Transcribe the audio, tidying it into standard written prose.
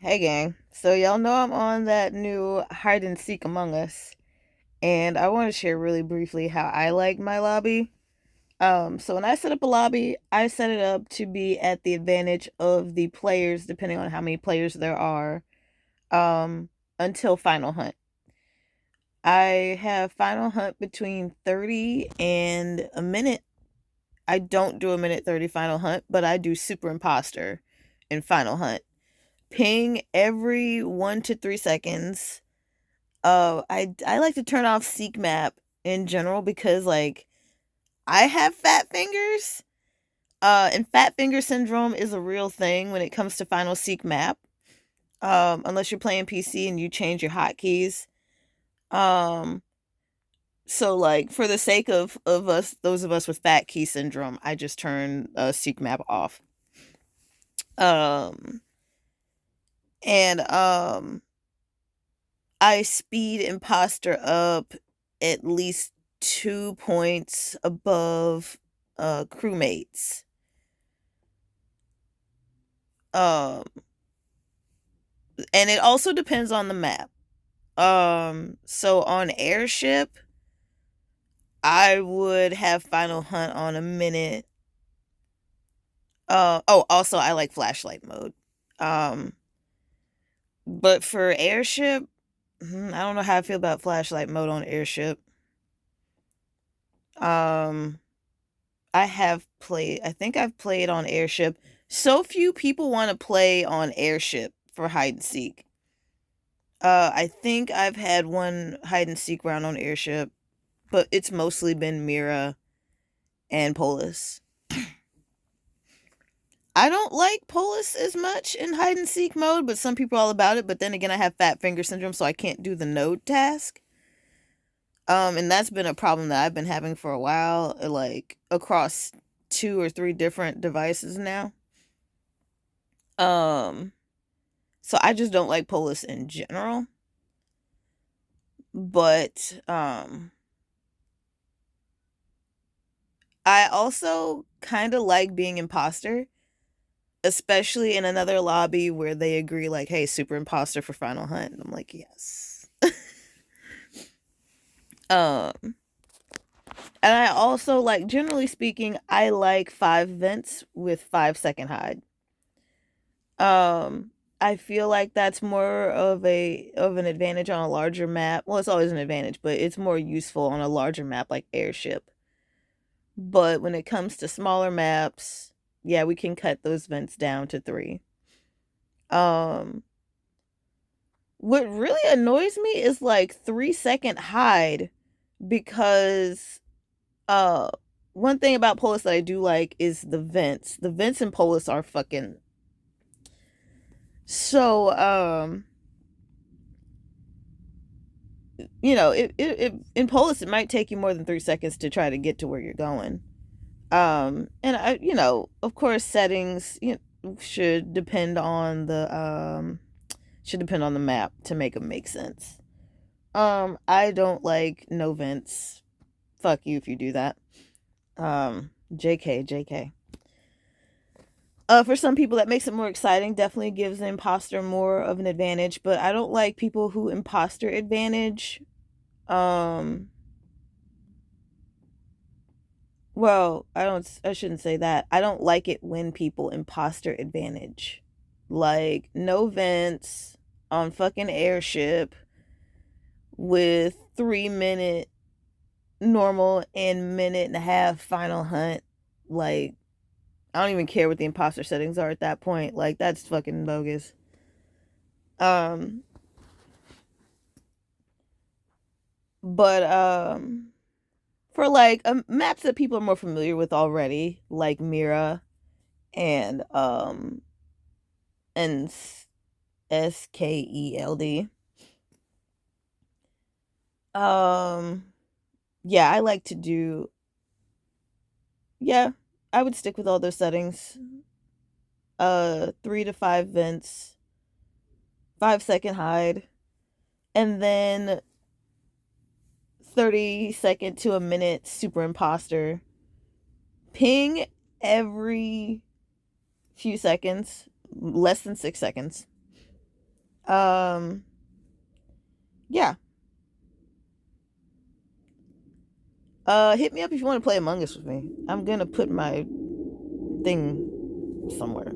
Hey gang. So y'all know I'm on that new hide and seek Among Us, and I want to share really briefly how I like my lobby. So when I set up a lobby, I set it up to be at the advantage of the players, depending on how many players there are, um, until Final Hunt. I have Final Hunt between 30 and a minute. I don't do a minute 30 Final Hunt, but I do Super Imposter in Final Hunt. Ping every 1 to 3 seconds. I like to turn off seek map in general because I have fat fingers. And fat finger syndrome is a real thing when it comes to final seek map. Unless you're playing PC and you change your hotkeys. Um, so for the sake of us, those of us with fat key syndrome, I just turn seek map off. Um, and I speed imposter up at least 2 points above crewmates. Um and it also depends on the map. So on airship, I would have final hunt on a minute. Also I like flashlight mode. Um but for airship, I don't know how I feel about flashlight mode on airship. Um I think I've played on airship. So few people want to play on airship for hide and seek. I think I've had one hide and seek round on airship, but it's mostly been Mira and Polis. I don't like Polis as much in hide and seek mode, but some people are all about it. But then again, I have fat finger syndrome, so I can't do the node task. And that's been a problem that I've been having for a while, across 2 or 3 different devices now. Um, so I just don't like Polis in general. But I also kind of like being imposter, especially in another lobby where they agree like, "Hey, super imposter for final hunt." And I'm like, "Yes." um and I also like, generally speaking, I like 5 vents with 5-second hide. Um I feel like that's more of an advantage on a larger map. Well, it's always an advantage, but it's more useful on a larger map like airship. But when it comes to smaller maps, yeah, we can cut those vents down to 3. Um, what really annoys me is 3-second hide because uh one thing about Polis that I do like is the vents. The vents in Polis are fucking so it in Polis it might take you more than 3 seconds to try to get to where you're going. And of course, settings should depend on the map to make them make sense. I don't like no vents. Fuck you if you do that. JK. For some people that makes it more exciting, definitely gives the imposter more of an advantage, but I don't like people who imposter advantage. Um, Well, I shouldn't say that. I don't like it when people imposter advantage. Like no vents on fucking airship with 3 minute normal and minute and a half final hunt. Like, I don't even care what the imposter settings are at that point. Like, that's fucking bogus. Um but for maps that people are more familiar with already, like Mira and and Skeld. Um, yeah, I like to do. Yeah, I would stick with all those settings. 3 to 5 vents, 5-second hide, and then 30-second to a minute super imposter. Ping every few seconds, less than 6 seconds. Um, yeah. Hit me up if you want to play Among Us with me. I'm gonna put my thing somewhere.